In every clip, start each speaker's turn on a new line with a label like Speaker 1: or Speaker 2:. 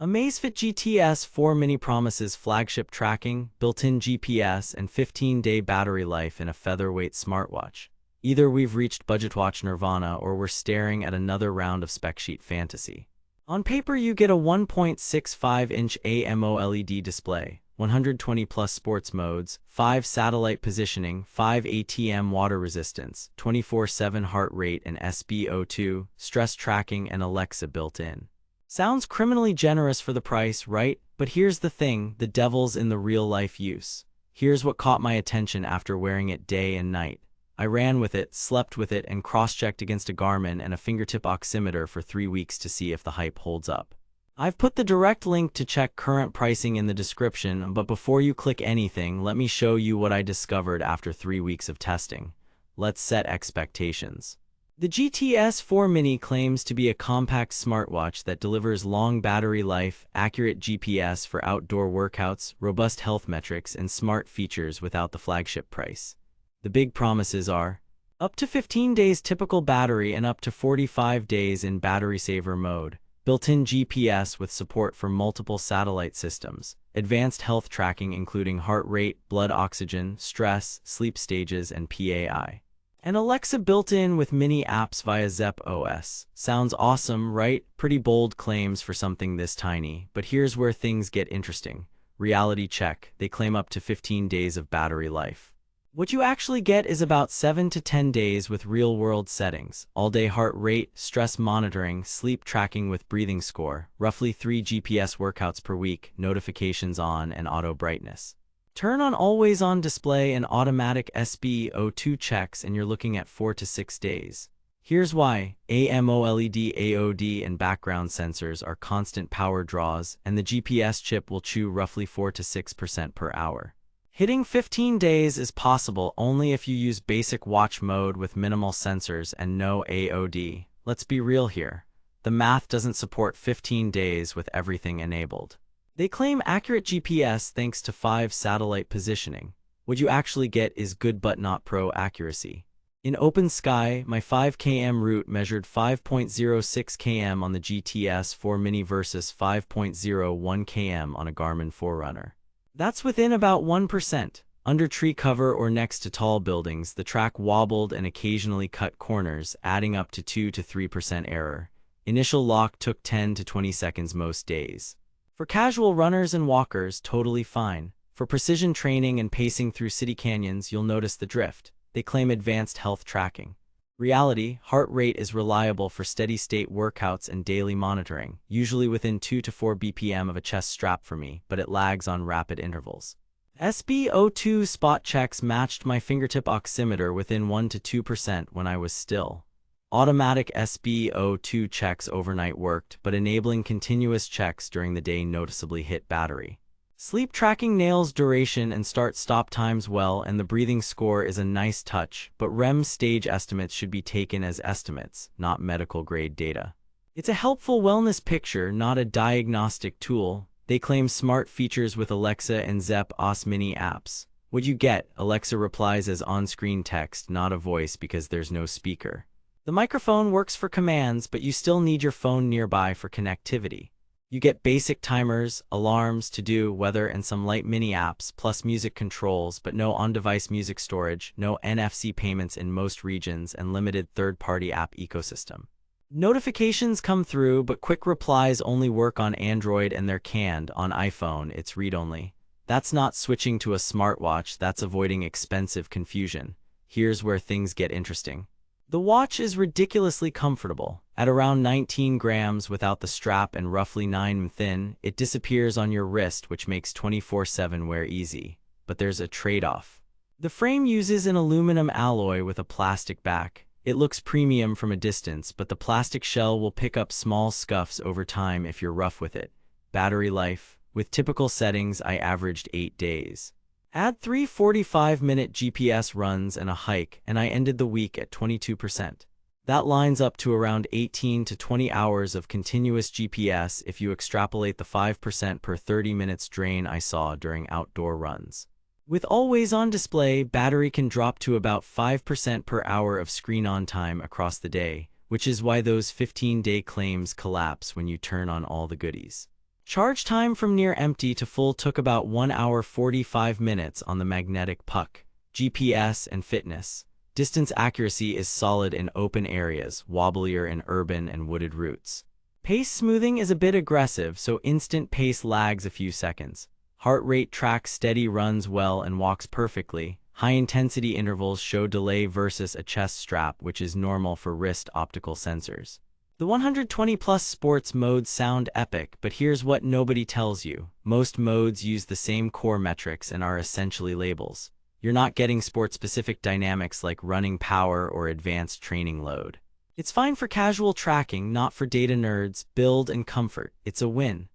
Speaker 1: Amazfit GTS 4 Mini promises flagship tracking, built-in GPS, and 15-day battery life in a featherweight smartwatch. Either we've reached budget watch nirvana or we're staring at another round of spec sheet fantasy. On paper, you get a 1.65-inch AMOLED display, 120 plus sports modes, 5 satellite positioning, 5 ATM water resistance, 24/7 heart rate and SpO2, stress tracking, and Alexa built in. Sounds criminally generous for the price, right? But here's the thing, the devil's in the real-life use. Here's what caught my attention after wearing it day and night. I ran with it, slept with it, and cross-checked against a Garmin and a fingertip oximeter for 3 weeks to see if the hype holds up. I've put the direct link to check current pricing in the description, but before you click anything, let me show you what I discovered after 3 weeks of testing. Let's set expectations. The GTS 4 Mini claims to be a compact smartwatch that delivers long battery life, accurate GPS for outdoor workouts, robust health metrics, and smart features without the flagship price. The big promises are up to 15 days typical battery and up to 45 days in battery saver mode, built-in GPS with support for multiple satellite systems, advanced health tracking including heart rate, blood oxygen, stress, sleep stages, and PAI. And Alexa built-in with mini apps via Zepp OS. Sounds awesome, right? Pretty bold claims for something this tiny, but here's where things get interesting. Reality check, they claim up to 15 days of battery life. What you actually get is about 7 to 10 days with real-world settings, all-day heart rate, stress monitoring, sleep tracking with breathing score, roughly 3 GPS workouts per week, notifications on, and auto brightness. Turn on always-on display and automatic SpO2 checks and you're looking at 4 to 6 days. Here's why. AMOLED, AOD, and background sensors are constant power draws, and the GPS chip will chew roughly 4 to 6% per hour. Hitting 15 days is possible only if you use basic watch mode with minimal sensors and no AOD. Let's be real here. The math doesn't support 15 days with everything enabled. They claim accurate GPS thanks to 5 satellite positioning. What you actually get is good but not pro accuracy. In open sky, my 5 km route measured 5.06 km on the GTS 4 Mini versus 5.01 km on a Garmin Forerunner. That's within about 1%. Under tree cover or next to tall buildings, the track wobbled and occasionally cut corners, adding up to 2 to 3% error. Initial lock took 10 to 20 seconds most days. For casual runners and walkers, totally fine. For precision training and pacing through city canyons, you'll notice the drift. They claim advanced health tracking. Reality, heart rate is reliable for steady-state workouts and daily monitoring, usually within 2 to 4 BPM of a chest strap for me, but it lags on rapid intervals. SpO2 spot checks matched my fingertip oximeter within 1 to 2% when I was still. Automatic SpO2 checks overnight worked, but enabling continuous checks during the day noticeably hit battery. Sleep tracking nails duration and start-stop times well, and the breathing score is a nice touch, but REM stage estimates should be taken as estimates, not medical-grade data. It's a helpful wellness picture, not a diagnostic tool. They claim smart features with Alexa and Zepp OS Mini apps. What you get, Alexa replies as on-screen text, not a voice because there's no speaker. The microphone works for commands, but you still need your phone nearby for connectivity. You get basic timers, alarms, to-do, weather, and some light mini apps, plus music controls, but no on-device music storage, no NFC payments in most regions, and limited third-party app ecosystem. Notifications come through, but quick replies only work on Android and they're canned. On iPhone, it's read-only. That's not switching to a smartwatch, that's avoiding expensive confusion. Here's where things get interesting. The watch is ridiculously comfortable. At around 19 grams without the strap and roughly 9 thin, it disappears on your wrist, which makes 24/7 wear easy. But there's a trade-off. The frame uses an aluminum alloy with a plastic back. It looks premium from a distance, but the plastic shell will pick up small scuffs over time if you're rough with it. Battery life. With typical settings, I averaged 8 days. Add 3 45-minute GPS runs and a hike, and I ended the week at 22%. That lines up to around 18 to 20 hours of continuous GPS if you extrapolate the 5% per 30 minutes drain I saw during outdoor runs. With always-on display, battery can drop to about 5% per hour of screen-on time across the day, which is why those 15-day claims collapse when you turn on all the goodies. Charge time from near empty to full took about 1 hour 45 minutes on the magnetic puck. GPS and fitness. Distance accuracy is solid in open areas, wobblier in urban and wooded routes. Pace smoothing is a bit aggressive, so instant pace lags a few seconds. Heart rate tracks steady runs well and walks perfectly. High-intensity intervals show delay versus a chest strap, which is normal for wrist optical sensors. The 120-plus sports modes sound epic, but here's what nobody tells you. Most modes use the same core metrics and are essentially labels. You're not getting sport-specific dynamics like running power or advanced training load. It's fine for casual tracking, not for data nerds. Build and comfort. It's a win.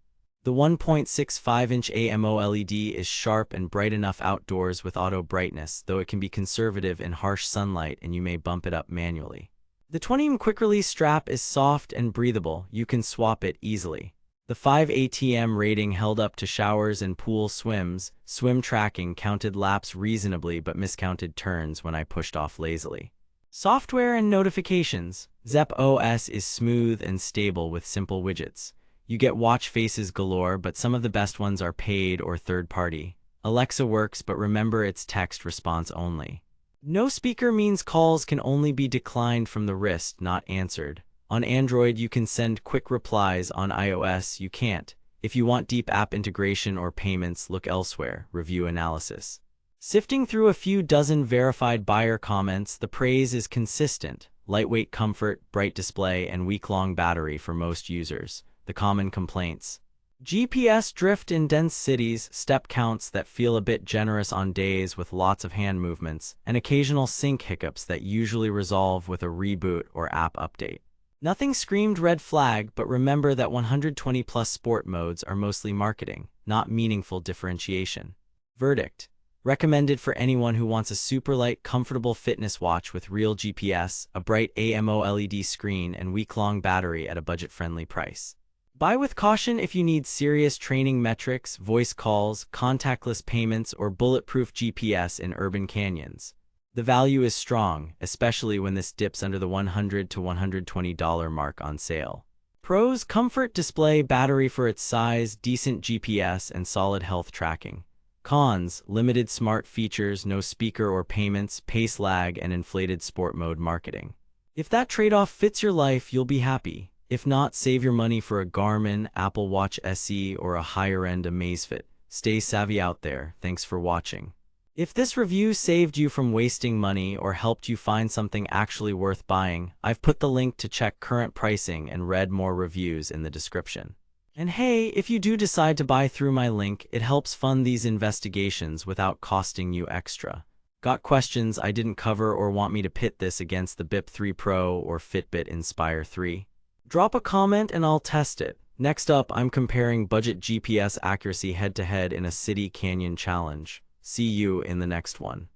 Speaker 1: The 1.65-inch AMOLED is sharp and bright enough outdoors with auto brightness, though it can be conservative in harsh sunlight and you may bump it up manually. The 20mm quick-release strap is soft and breathable. You can swap it easily. The 5 ATM rating held up to showers and pool swims. Swim tracking counted laps reasonably but miscounted turns when I pushed off lazily. Software and notifications. Zepp OS is smooth and stable with simple widgets. You get watch faces galore, but some of the best ones are paid or third-party. Alexa works, but remember it's text response only. No speaker means calls can only be declined from the wrist, not answered. On Android, you can send quick replies. On iOS, you can't. If you want deep app integration or payments, look elsewhere. Review analysis. Sifting through a few dozen verified buyer comments, the praise is consistent. Lightweight comfort, bright display, and week-long battery for most users. The common complaints. GPS drift in dense cities, step counts that feel a bit generous on days with lots of hand movements, and occasional sync hiccups that usually resolve with a reboot or app update. Nothing screamed red flag, but remember that 120-plus sport modes are mostly marketing, not meaningful differentiation. Verdict. Recommended for anyone who wants a super light, comfortable fitness watch with real GPS, a bright AMOLED screen, and week-long battery at a budget-friendly price. Buy with caution if you need serious training metrics, voice calls, contactless payments, or bulletproof GPS in urban canyons. The value is strong, especially when this dips under the $100 to $120 mark on sale. Pros: comfort, display, battery for its size, decent GPS, and solid health tracking. Cons: limited smart features, no speaker or payments, pace lag, and inflated sport mode marketing. If that trade-off fits your life, you'll be happy. If not, save your money for a Garmin, Apple Watch SE, or a higher-end Amazfit. Stay savvy out there. Thanks for watching. If this review saved you from wasting money or helped you find something actually worth buying, I've put the link to check current pricing and read more reviews in the description. And hey, if you do decide to buy through my link, it helps fund these investigations without costing you extra. Got questions I didn't cover or want me to pit this against the BIP 3 Pro or Fitbit Inspire 3? Drop a comment and I'll test it. Next up, I'm comparing budget GPS accuracy head-to-head in a city canyon challenge. See you in the next one.